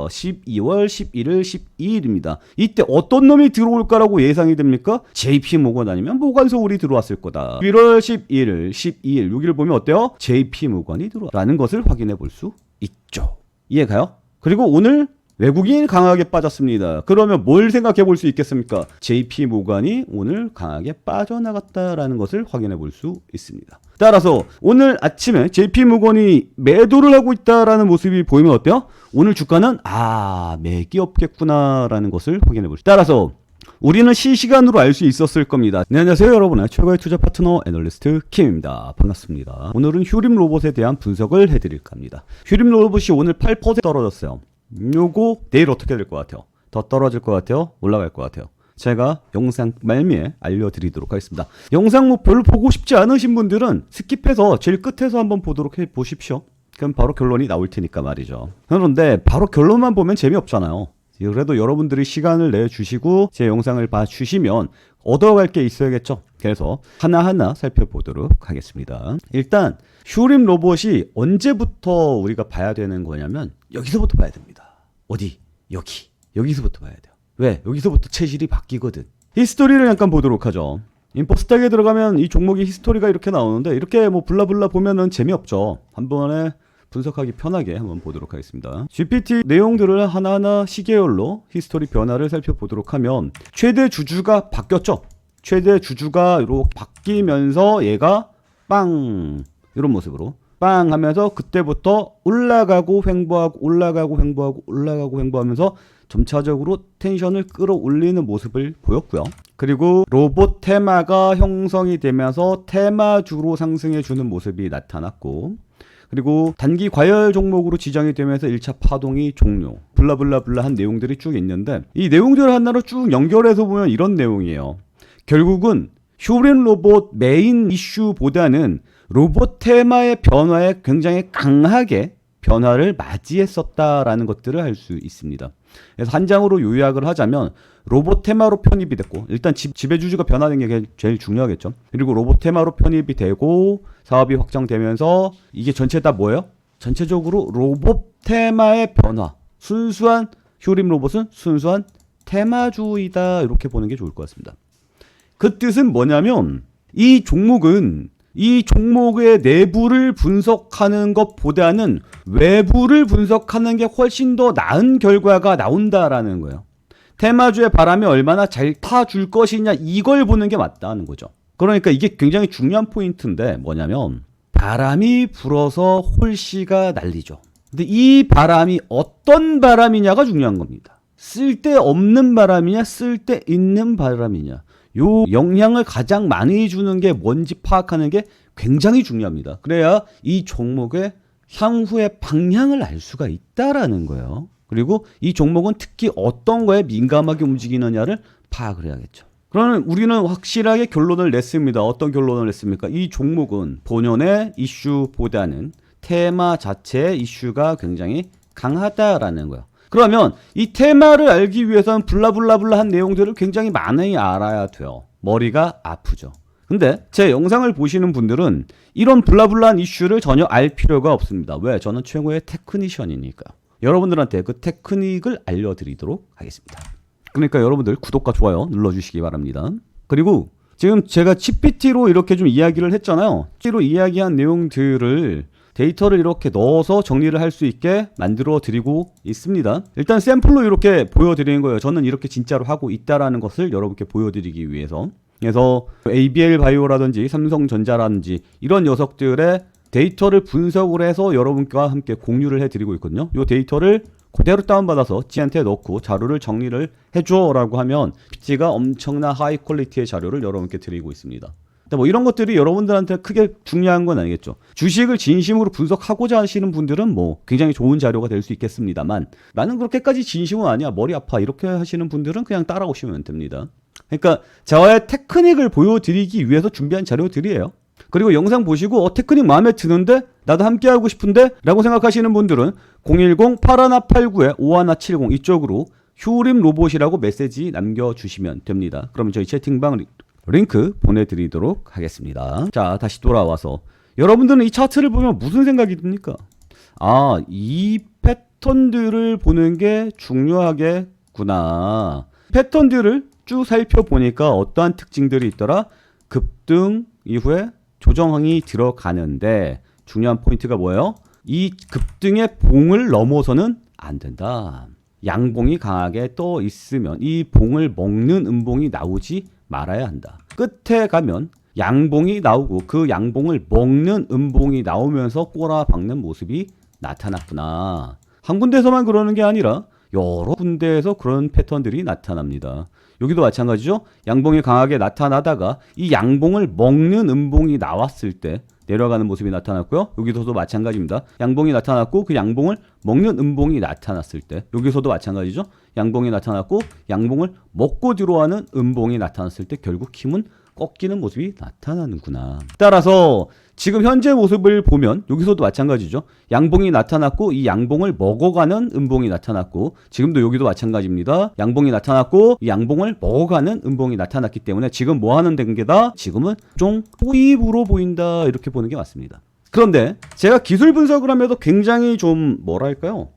12월 11일, 12일입니다. 이때 어떤 놈이 들어올까라고 예상이 됩니까? JP모건 아니면 모건서울이 들어왔을 거다. 11월 11일, 12일 여기를 보면 어때요? JP모건이 들어와라는 것을 확인해 볼 수 있죠. 이해가요? 그리고 오늘 외국인이 강하게 빠졌습니다. 그러면 뭘 생각해 볼 수 있겠습니까? JP모건이 오늘 강하게 빠져나갔다라는 것을 확인해 볼 수 있습니다. 따라서 오늘 아침에 JP모건이 매도를 하고 있다라는 모습이 보이면 어때요? 오늘 주가는 매기 없겠구나라는 것을 확인해 볼 수 있습니다. 따라서 우리는 실시간으로 알 수 있었을 겁니다. 네, 안녕하세요 여러분의 최고의 투자 파트너 애널리스트 킴입니다. 반갑습니다. 오늘은 휴림 로봇에 대한 분석을 해드릴까 합니다. 휴림 로봇이 오늘 8% 떨어졌어요. 요거 내일 어떻게 될 것 같아요? 더 떨어질 것 같아요? 올라갈 것 같아요? 제가 영상 말미에 알려드리도록 하겠습니다. 영상 뭐 별로 보고 싶지 않으신 분들은 스킵해서 제일 끝에서 한번 보도록 해 보십시오. 그럼 바로 결론이 나올 테니까 말이죠. 그런데 바로 결론만 보면 재미없잖아요. 그래도 여러분들이 시간을 내주시고 제 영상을 봐주시면 얻어갈 게 있어야겠죠. 그래서 하나하나 살펴보도록 하겠습니다. 일단 휴림 로봇이 언제부터 우리가 봐야 되는 거냐면 여기서부터 봐야 됩니다. 어디? 여기서부터 봐야 돼요. 왜? 여기서부터 체질이 바뀌거든. 히스토리를 잠깐 보도록 하죠. 인포스탁에 들어가면 이 종목의 히스토리가 이렇게 나오는데 이렇게 뭐 블라블라 보면은 재미없죠. 한 번에 분석하기 편하게 한번 보도록 하겠습니다. GPT 내용들을 하나하나 시계열로 히스토리 변화를 살펴보도록 하면 최대 주주가 바뀌었죠. 최대 주주가 이렇게 바뀌면서 얘가 빵 이런 모습으로 빵 하면서 그때부터 올라가고 횡보하면서 점차적으로 텐션을 끌어올리는 모습을 보였고요. 그리고 로봇 테마가 형성이 되면서 테마주로 상승해주는 모습이 나타났고, 그리고 단기 과열 종목으로 지정이 되면서 1차 파동이 종료. 블라블라블라한 내용들이 쭉 있는데 이 내용들을 하나로 쭉 연결해서 보면 이런 내용이에요. 결국은 휴림 로봇 메인 이슈보다는 로봇 테마의 변화에 굉장히 강하게 변화를 맞이했었다라는 것들을 알 수 있습니다. 그래서 한 장으로 요약을 하자면 로봇 테마로 편입이 됐고, 일단 지배주주가 변화된 게 제일 중요하겠죠. 그리고 로봇 테마로 편입이 되고 사업이 확장되면서 이게 전체 다 뭐예요? 전체적으로 로봇 테마의 변화. 순수한 휴림 로봇은 순수한 테마주의다, 이렇게 보는 게 좋을 것 같습니다. 그 뜻은 뭐냐면 이 종목의 내부를 분석하는 것보다는 외부를 분석하는 게 훨씬 더 나은 결과가 나온다라는 거예요. 테마주의 바람이 얼마나 잘 타줄 것이냐, 이걸 보는 게 맞다는 거죠. 그러니까 이게 굉장히 중요한 포인트인데 뭐냐면 바람이 불어서 홀씨가 날리죠. 근데 이 바람이 어떤 바람이냐가 중요한 겁니다. 쓸데없는 바람이냐 쓸데있는 바람이냐, 요 영향을 가장 많이 주는 게 뭔지 파악하는 게 굉장히 중요합니다. 그래야 이 종목의 향후의 방향을 알 수가 있다라는 거예요. 그리고 이 종목은 특히 어떤 거에 민감하게 움직이느냐를 파악을 해야겠죠. 그러면 우리는 확실하게 결론을 냈습니다. 어떤 결론을 냈습니까? 이 종목은 본연의 이슈보다는 테마 자체의 이슈가 굉장히 강하다라는 거예요. 그러면 이 테마를 알기 위해서는 블라블라블라한 내용들을 굉장히 많이 알아야 돼요. 머리가 아프죠. 근데 제 영상을 보시는 분들은 이런 블라블라한 이슈를 전혀 알 필요가 없습니다. 왜? 저는 최고의 테크니션이니까. 여러분들한테 그 테크닉을 알려드리도록 하겠습니다. 그러니까 여러분들 구독과 좋아요 눌러주시기 바랍니다. 그리고 지금 제가 GPT로 이렇게 좀 이야기를 했잖아요. GPT로 이야기한 내용들을 데이터를 이렇게 넣어서 정리를 할 수 있게 만들어 드리고 있습니다. 일단 샘플로 이렇게 보여드리는 거예요. 저는 이렇게 진짜로 하고 있다라는 것을 여러분께 보여드리기 위해서. 그래서 ABL 바이오라든지 삼성전자라든지 이런 녀석들의 데이터를 분석을 해서 여러분과 함께 공유를 해드리고 있거든요. 이 데이터를 그대로 다운받아서 G한테 넣고 자료를 정리를 해줘 라고 하면 PT가 엄청난 하이 퀄리티의 자료를 여러분께 드리고 있습니다. 뭐 이런 것들이 여러분들한테 크게 중요한 건 아니겠죠. 주식을 진심으로 분석하고자 하시는 분들은 뭐 굉장히 좋은 자료가 될 수 있겠습니다만, 나는 그렇게까지 진심은 아니야, 머리 아파, 이렇게 하시는 분들은 그냥 따라오시면 됩니다. 그러니까 저의 테크닉을 보여드리기 위해서 준비한 자료들이에요. 그리고 영상 보시고 테크닉 마음에 드는데 나도 함께하고 싶은데 라고 생각하시는 분들은 010-8189-5170 이쪽으로 휴림 로봇이라고 메시지 남겨주시면 됩니다. 그러면 저희 채팅방 링크 보내드리도록 하겠습니다. 자, 다시 돌아와서 여러분들은 이 차트를 보면 무슨 생각이 듭니까? 이 패턴들을 보는 게 중요하겠구나. 패턴들을 쭉 살펴보니까 어떠한 특징들이 있더라? 급등 이후에 조정이 들어가는데 중요한 포인트가 뭐예요? 이 급등의 봉을 넘어서는 안 된다. 양봉이 강하게 떠 있으면 이 봉을 먹는 음봉이 나오지 말아야 한다. 끝에 가면 양봉이 나오고 그 양봉을 먹는 음봉이 나오면서 꼬라박는 모습이 나타났구나. 한 군데서만 그러는 게 아니라 여러 군데에서 그런 패턴들이 나타납니다. 여기도 마찬가지죠. 양봉이 강하게 나타나다가 이 양봉을 먹는 음봉이 나왔을 때 내려가는 모습이 나타났고요. 여기서도 마찬가지입니다. 양봉이 나타났고 그 양봉을 먹는 음봉이 나타났을 때 여기서도 마찬가지죠. 양봉이 나타났고 양봉을 먹고 들어가는 음봉이 나타났을 때 결국 힘은 꺾이는 모습이 나타나는구나. 따라서 지금 현재 모습을 보면 여기서도 마찬가지죠. 양봉이 나타났고 이 양봉을 먹어가는 음봉이 나타났고 지금도 여기도 마찬가지입니다. 양봉이 나타났고 이 양봉을 먹어가는 음봉이 나타났기 때문에 지금 뭐 하는 단계다? 지금은 좀 호입으로 보인다 이렇게 보는 게 맞습니다. 그런데 제가 기술 분석을 하면서 굉장히 좀 뭐랄까요?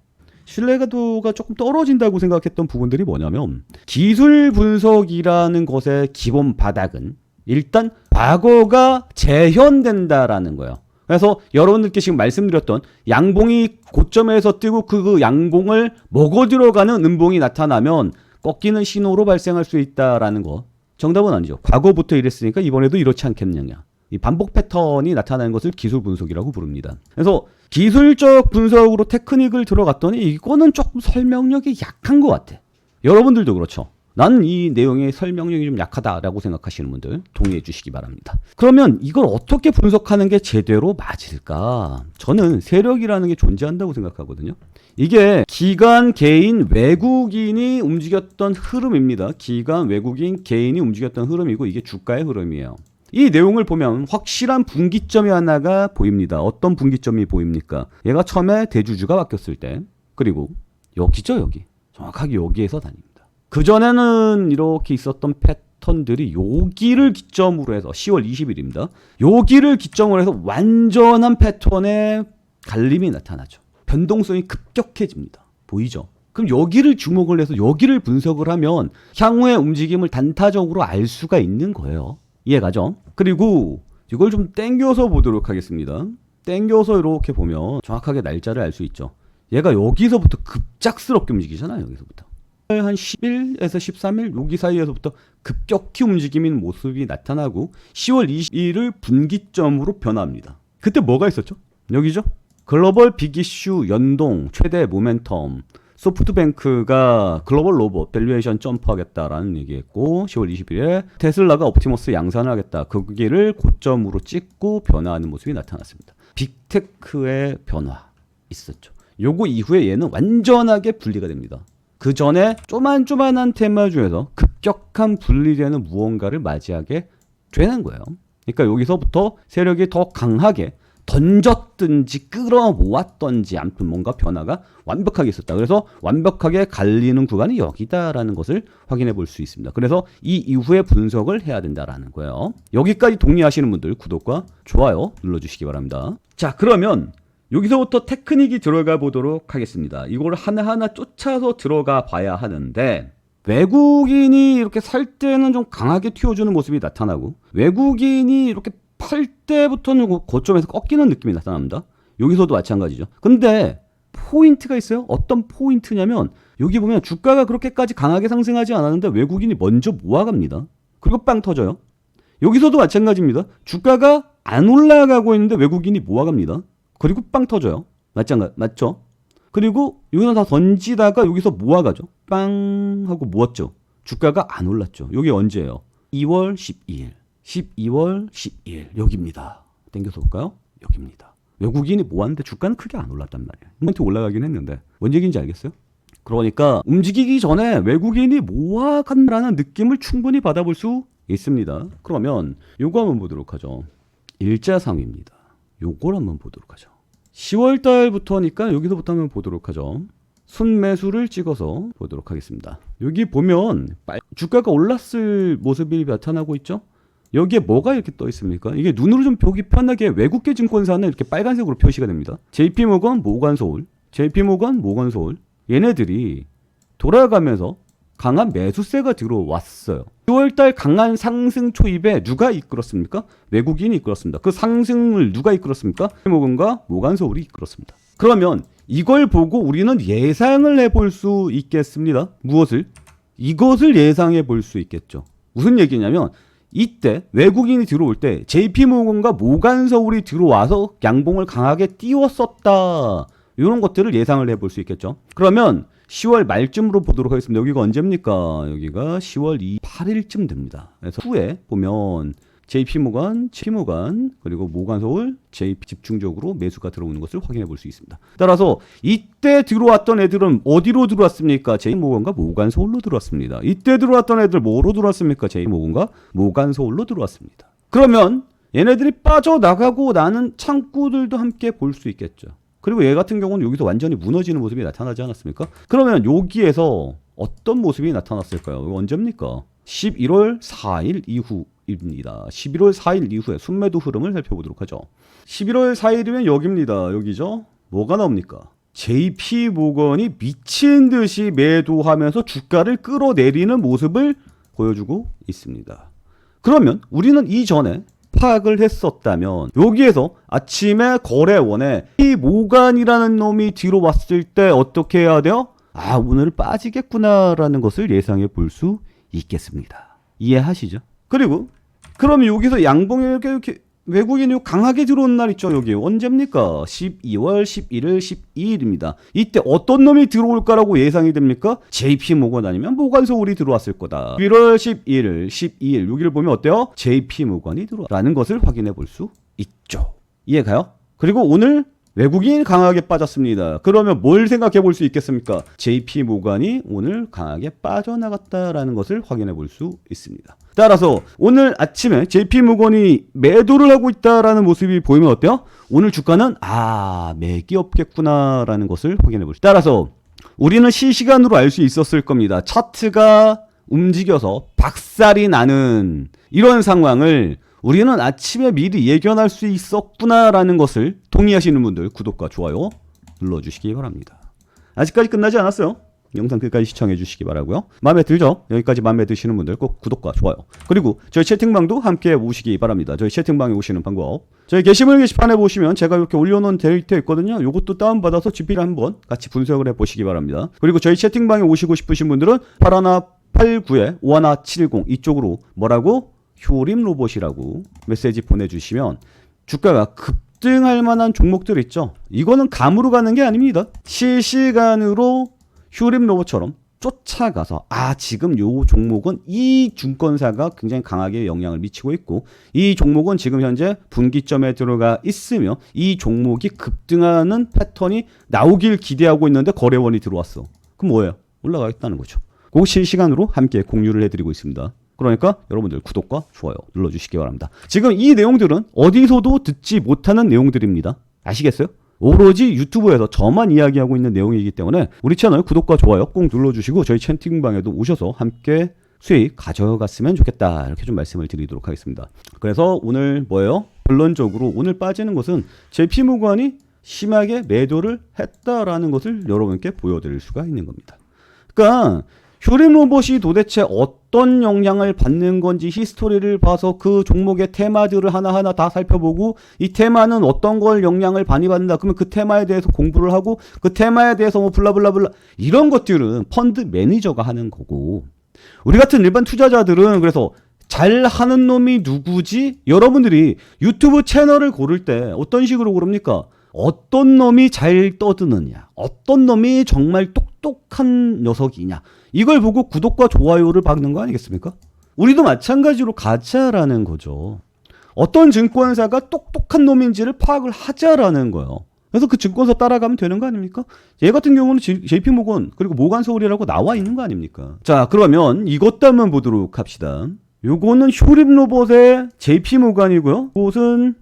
신뢰도가 조금 떨어진다고 생각했던 부분들이 뭐냐면 기술 분석이라는 것의 기본 바닥은 일단 과거가 재현된다라는 거예요. 그래서 여러분들께 지금 말씀드렸던 양봉이 고점에서 뜨고 그 양봉을 먹어 들어가는 음봉이 나타나면 꺾이는 신호로 발생할 수 있다라는 거. 정답은 아니죠. 과거부터 이랬으니까 이번에도 이렇지 않겠느냐. 이 반복 패턴이 나타나는 것을 기술 분석이라고 부릅니다. 그래서 기술적 분석으로 테크닉을 들어갔더니 이거는 조금 설명력이 약한 것 같아. 여러분들도 그렇죠. 나는 이 내용의 설명력이 좀 약하다라고 생각하시는 분들 동의해 주시기 바랍니다. 그러면 이걸 어떻게 분석하는 게 제대로 맞을까? 저는 세력이라는 게 존재한다고 생각하거든요. 이게 기관, 개인, 외국인이 움직였던 흐름입니다. 기관, 외국인, 개인이 움직였던 흐름이고 이게 주가의 흐름이에요. 이 내용을 보면 확실한 분기점이 하나가 보입니다. 어떤 분기점이 보입니까? 얘가 처음에 대주주가 바뀌었을 때, 그리고 여기죠, 여기. 정확하게 여기에서 다닙니다. 그전에는 이렇게 있었던 패턴들이 여기를 기점으로 해서 10월 20일입니다. 여기를 기점으로 해서 완전한 패턴의 갈림이 나타나죠. 변동성이 급격해집니다. 보이죠? 그럼 여기를 주목을 해서 여기를 분석을 하면 향후의 움직임을 단타적으로 알 수가 있는 거예요. 이해가죠? 그리고 이걸 좀 땡겨서 보도록 하겠습니다. 땡겨서 이렇게 보면 정확하게 날짜를 알 수 있죠. 얘가 여기서부터 급작스럽게 움직이잖아요. 여기서부터. 한 10일에서 13일 여기 사이에서부터 급격히 움직이는 모습이 나타나고 10월 20일을 분기점으로 변화합니다. 그때 뭐가 있었죠? 여기죠? 글로벌 빅이슈 연동 최대 모멘텀. 소프트뱅크가 글로벌 로봇 밸류에이션 점프하겠다라는 얘기했고 10월 20일에 테슬라가 옵티머스 양산을 하겠다. 거기를 고점으로 찍고 변화하는 모습이 나타났습니다. 빅테크의 변화 있었죠. 요거 이후에 얘는 완전하게 분리가 됩니다. 그 전에 조만한 테마 중에서 급격한 분리되는 무언가를 맞이하게 되는 거예요. 그러니까 여기서부터 세력이 더 강하게 던졌든지 끌어모았든지 아무튼 뭔가 변화가 완벽하게 있었다. 그래서 완벽하게 갈리는 구간이 여기다라는 것을 확인해 볼 수 있습니다. 그래서 이 이후에 분석을 해야 된다라는 거예요. 여기까지 동의하시는 분들 구독과 좋아요 눌러주시기 바랍니다. 자, 그러면 여기서부터 테크닉이 들어가 보도록 하겠습니다. 이걸 하나하나 쫓아서 들어가 봐야 하는데 외국인이 이렇게 살 때는 좀 강하게 튀어주는 모습이 나타나고 외국인이 이렇게 팔 때부터는 고점에서 꺾이는 느낌이 나타납니다. 여기서도 마찬가지죠. 근데 포인트가 있어요. 어떤 포인트냐면 여기 보면 주가가 그렇게까지 강하게 상승하지 않았는데 외국인이 먼저 모아갑니다. 그리고 빵 터져요. 여기서도 마찬가지입니다. 주가가 안 올라가고 있는데 외국인이 모아갑니다. 그리고 빵 터져요. 맞죠? 그리고 여기서 다 던지다가 여기서 모아가죠. 빵 하고 모았죠. 주가가 안 올랐죠. 여기 언제예요? 2월 12일. 12월 12일. 여기입니다. 당겨서 볼까요? 여기입니다. 외국인이 모았는데 주가는 크게 안 올랐단 말이에요. 한번에 올라가긴 했는데 뭔 얘기인지 알겠어요? 그러니까 움직이기 전에 외국인이 모아간다는 느낌을 충분히 받아볼 수 있습니다. 그러면 요거 한번 보도록 하죠. 일자상위입니다. 요걸 한번 보도록 하죠. 10월 달부터니까 여기서부터 한번 보도록 하죠. 순매수를 찍어서 보도록 하겠습니다. 여기 보면 주가가 올랐을 모습이 나타나고 있죠. 여기에 뭐가 이렇게 떠 있습니까? 이게 눈으로 좀 보기 편하게 외국계 증권사는 이렇게 빨간색으로 표시가 됩니다. JP모건, 모간서울, JP모건, 모건서울 얘네들이 돌아가면서 강한 매수세가 들어왔어요. 6월달 강한 상승 초입에 누가 이끌었습니까? 외국인이 이끌었습니다. 그 상승을 누가 이끌었습니까? JP모건과 모건서울이 이끌었습니다. 그러면 이걸 보고 우리는 예상을 해볼 수 있겠습니다. 무엇을? 이것을 예상해 볼 수 있겠죠. 무슨 얘기냐면 이때 외국인이 들어올 때 JP모건과 모건서울이 들어와서 양봉을 강하게 띄웠었다. 이런 것들을 예상을 해볼 수 있겠죠. 그러면 10월 말쯤으로 보도록 하겠습니다. 여기가 언제입니까? 여기가 10월 8일쯤 됩니다. 그래서 후에 보면 JP모건, 그리고 모건서울, JP 집중적으로 매수가 들어오는 것을 확인해 볼 수 있습니다. 따라서 이때 들어왔던 애들은 어디로 들어왔습니까? JP모건과 모건서울로 들어왔습니다. 이때 들어왔던 애들 뭐로 들어왔습니까? JP모건과 모건서울로 들어왔습니다. 그러면 얘네들이 빠져나가고 나는 창구들도 함께 볼 수 있겠죠. 그리고 얘 같은 경우는 여기서 완전히 무너지는 모습이 나타나지 않았습니까? 그러면 여기에서 어떤 모습이 나타났을까요? 이거 언제입니까? 11월 4일 이후입니다. 11월 4일 이후에 순매도 흐름을 살펴보도록 하죠. 11월 4일이면 여기입니다. 여기죠? 뭐가 나옵니까? JP모건이 미친 듯이 매도하면서 주가를 끌어내리는 모습을 보여주고 있습니다. 그러면 우리는 이전에 파악을 했었다면 여기에서 아침에 거래원에 이 모간이라는 놈이 뒤로 왔을 때 어떻게 해야 돼요? 아, 오늘 빠지겠구나라는 것을 예상해 볼 수 있겠습니다. 이해하시죠? 그리고 그럼 여기서 양봉이 이렇게 외국인이 강하게 들어온 날 있죠. 여기 언제입니까? 12월 11일 12일입니다. 이때 어떤 놈이 들어올까라고 예상이 됩니까? JP모건 아니면 모건서울이 들어왔을 거다. 11월 11일 12일 여기를 보면 어때요? JP모건이 들어와라는 것을 확인해 볼 수 있죠. 이해가요? 그리고 오늘 외국인이 강하게 빠졌습니다. 그러면 뭘 생각해 볼 수 있겠습니까? JP모건이 오늘 강하게 빠져나갔다라는 것을 확인해 볼 수 있습니다. 따라서 오늘 아침에 JP모건이 매도를 하고 있다라는 모습이 보이면 어때요? 오늘 주가는 맥이 없겠구나라는 것을 확인해 볼 수 있습니다. 따라서 우리는 실시간으로 알 수 있었을 겁니다. 차트가 움직여서 박살이 나는 이런 상황을 우리는 아침에 미리 예견할 수 있었구나라는 것을 동의하시는 분들 구독과 좋아요 눌러주시기 바랍니다. 아직까지 끝나지 않았어요. 영상 끝까지 시청해 주시기 바라고요. 마음에 들죠? 여기까지 마음에 드시는 분들 꼭 구독과 좋아요. 그리고 저희 채팅방도 함께 오시기 바랍니다. 저희 채팅방에 오시는 방법. 저희 게시물 게시판에 보시면 제가 이렇게 올려놓은 데이터 있거든요. 이것도 다운받아서 GP를 한번 같이 분석을 해보시기 바랍니다. 그리고 저희 채팅방에 오시고 싶으신 분들은 8189에 5170 이쪽으로 뭐라고? 효림 로봇이라고 메시지 보내주시면 주가가 급등할 만한 종목들 있죠. 이거는 감으로 가는 게 아닙니다. 실시간으로 효림 로봇처럼 쫓아가서 지금 요 종목은 이 증권사가 굉장히 강하게 영향을 미치고 있고 이 종목은 지금 현재 분기점에 들어가 있으며 이 종목이 급등하는 패턴이 나오길 기대하고 있는데 거래원이 들어왔어. 그럼 뭐예요? 올라가겠다는 거죠. 그 실시간으로 함께 공유를 해드리고 있습니다. 그러니까 여러분들 구독과 좋아요 눌러주시기 바랍니다. 지금 이 내용들은 어디서도 듣지 못하는 내용들입니다. 아시겠어요? 오로지 유튜브에서 저만 이야기하고 있는 내용이기 때문에 우리 채널 구독과 좋아요 꼭 눌러주시고 저희 채팅방에도 오셔서 함께 수익 가져갔으면 좋겠다 이렇게 좀 말씀을 드리도록 하겠습니다. 그래서 오늘 뭐예요? 결론적으로 오늘 빠지는 것은 JP모건이 심하게 매도를 했다라는 것을 여러분께 보여드릴 수가 있는 겁니다. 그러니까 효림 로봇이 도대체 어떤 영향을 받는 건지 히스토리를 봐서 그 종목의 테마들을 하나하나 다 살펴보고 이 테마는 어떤 걸 영향을 많이 받는다. 그러면 그 테마에 대해서 공부를 하고 그 테마에 대해서 뭐 블라블라블라 이런 것들은 펀드 매니저가 하는 거고 우리 같은 일반 투자자들은 그래서 잘 하는 놈이 누구지? 여러분들이 유튜브 채널을 고를 때 어떤 식으로 고릅니까? 어떤 놈이 잘 떠드느냐? 어떤 놈이 정말 똑똑한 녀석이냐? 이걸 보고 구독과 좋아요를 박는 거 아니겠습니까? 우리도 마찬가지로 가자라는 거죠. 어떤 증권사가 똑똑한 놈인지를 파악을 하자라는 거예요. 그래서 그 증권사 따라가면 되는 거 아닙니까? 얘 같은 경우는 JP모건 그리고 모건서울이라고 나와 있는 거 아닙니까? 자, 그러면 이것도 한번 보도록 합시다. 요거는 효림 로봇의 JP모건이고요. 이것은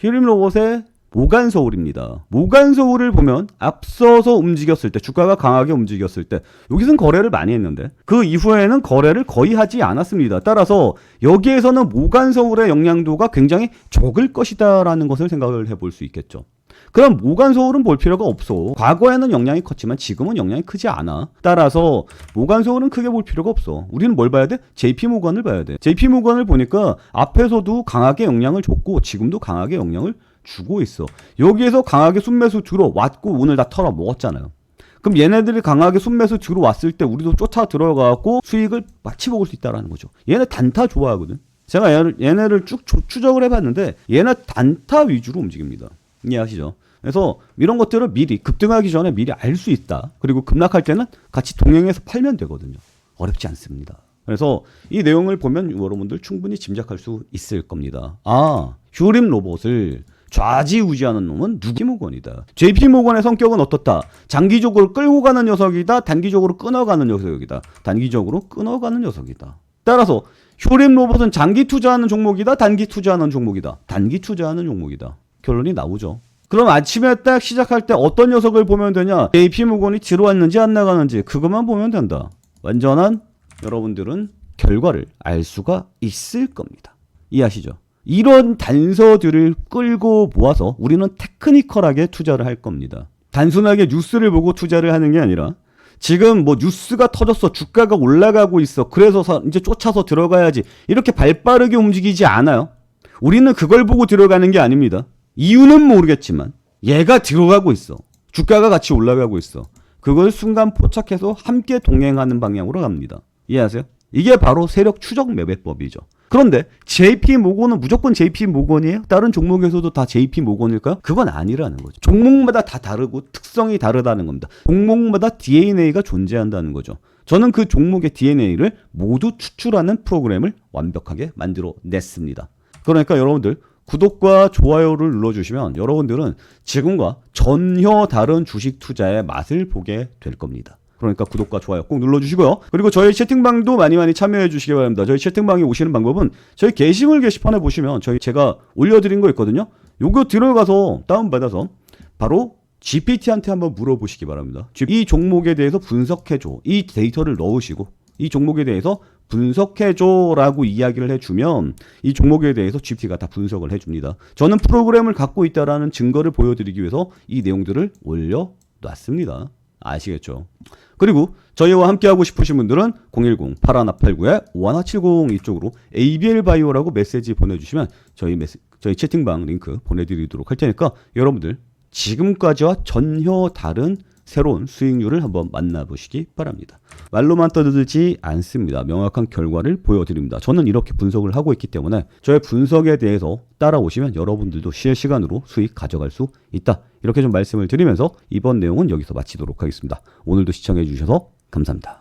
효림 로봇의 모건서울입니다. 모건서울을 보면 앞서서 움직였을 때 주가가 강하게 움직였을 때 여기서는 거래를 많이 했는데 그 이후에는 거래를 거의 하지 않았습니다. 따라서 여기에서는 모건서울의 영향도가 굉장히 적을 것이다 라는 것을 생각을 해볼 수 있겠죠. 그럼 모관소홀은 볼 필요가 없어. 과거에는 영향이 컸지만 지금은 영향이 크지 않아. 따라서 모관소홀은 크게 볼 필요가 없어. 우리는 뭘 봐야 돼? JP모건을 봐야 돼. JP모건을 보니까 앞에서도 강하게 영향을 줬고 지금도 강하게 영향을 주고 있어. 여기에서 강하게 순매수 들어왔고 오늘 다 털어 먹었잖아요. 그럼 얘네들이 강하게 순매수 들어왔을 때 우리도 쫓아 들어가고 수익을 마치 먹을 수 있다는 거죠. 얘네 단타 좋아하거든. 제가 얘네를 쭉 추적을 해봤는데 얘네 단타 위주로 움직입니다. 이해하시죠? 그래서 이런 것들을 미리 급등하기 전에 미리 알 수 있다. 그리고 급락할 때는 같이 동행해서 팔면 되거든요. 어렵지 않습니다. 그래서 이 내용을 보면 여러분들 충분히 짐작할 수 있을 겁니다. 아, 휴림 로봇을 좌지우지하는 놈은 JP모건이다. JP모건의 성격은 어떻다? 장기적으로 끌고 가는 녀석이다. 단기적으로 끊어가는 녀석이다. 단기적으로 끊어가는 녀석이다. 따라서 휴림 로봇은 장기 투자하는 종목이다. 단기 투자하는 종목이다. 단기 투자하는 종목이다. 결론이 나오죠. 그럼 아침에 딱 시작할 때 어떤 녀석을 보면 되냐? JP모건이 들어왔는지 안 나가는지 그것만 보면 된다. 완전한 여러분들은 결과를 알 수가 있을 겁니다. 이해하시죠? 이런 단서들을 끌고 모아서 우리는 테크니컬하게 투자를 할 겁니다. 단순하게 뉴스를 보고 투자를 하는 게 아니라 지금 뭐 뉴스가 터졌어. 주가가 올라가고 있어. 그래서 이제 쫓아서 들어가야지. 이렇게 발빠르게 움직이지 않아요. 우리는 그걸 보고 들어가는 게 아닙니다. 이유는 모르겠지만 얘가 들어가고 있어. 주가가 같이 올라가고 있어. 그걸 순간 포착해서 함께 동행하는 방향으로 갑니다. 이해하세요? 이게 바로 세력 추적 매매법이죠. 그런데 JP모건은 무조건 JP모건이에요? 다른 종목에서도 다 JP모건일까요? 그건 아니라는 거죠. 종목마다 다 다르고 특성이 다르다는 겁니다. 종목마다 DNA가 존재한다는 거죠. 저는 그 종목의 DNA를 모두 추출하는 프로그램을 완벽하게 만들어 냈습니다. 그러니까 여러분들 구독과 좋아요를 눌러주시면 여러분들은 지금과 전혀 다른 주식 투자의 맛을 보게 될 겁니다. 그러니까 구독과 좋아요 꼭 눌러주시고요. 그리고 저희 채팅방도 많이 참여해 주시기 바랍니다. 저희 채팅방에 오시는 방법은 저희 게시물 게시판에 보시면 제가 올려드린 거 있거든요. 요거 들어가서 다운받아서 바로 GPT한테 한번 물어보시기 바랍니다. 이 종목에 대해서 분석해줘. 이 데이터를 넣으시고 이 종목에 대해서 분석해줘라고 이야기를 해주면 이 종목에 대해서 GPT가 다 분석을 해줍니다. 저는 프로그램을 갖고 있다라는 증거를 보여드리기 위해서 이 내용들을 올려놨습니다. 아시겠죠? 그리고 저희와 함께하고 싶으신 분들은 010-8189-5170 이쪽으로 ABL바이오라고 메시지 보내주시면 저희 채팅방 링크 보내드리도록 할 테니까 여러분들 지금까지와 전혀 다른 새로운 수익률을 한번 만나보시기 바랍니다. 말로만 떠들지 않습니다. 명확한 결과를 보여드립니다. 저는 이렇게 분석을 하고 있기 때문에 저의 분석에 대해서 따라오시면 여러분들도 실시간으로 수익 가져갈 수 있다. 이렇게 좀 말씀을 드리면서 이번 내용은 여기서 마치도록 하겠습니다. 오늘도 시청해 주셔서 감사합니다.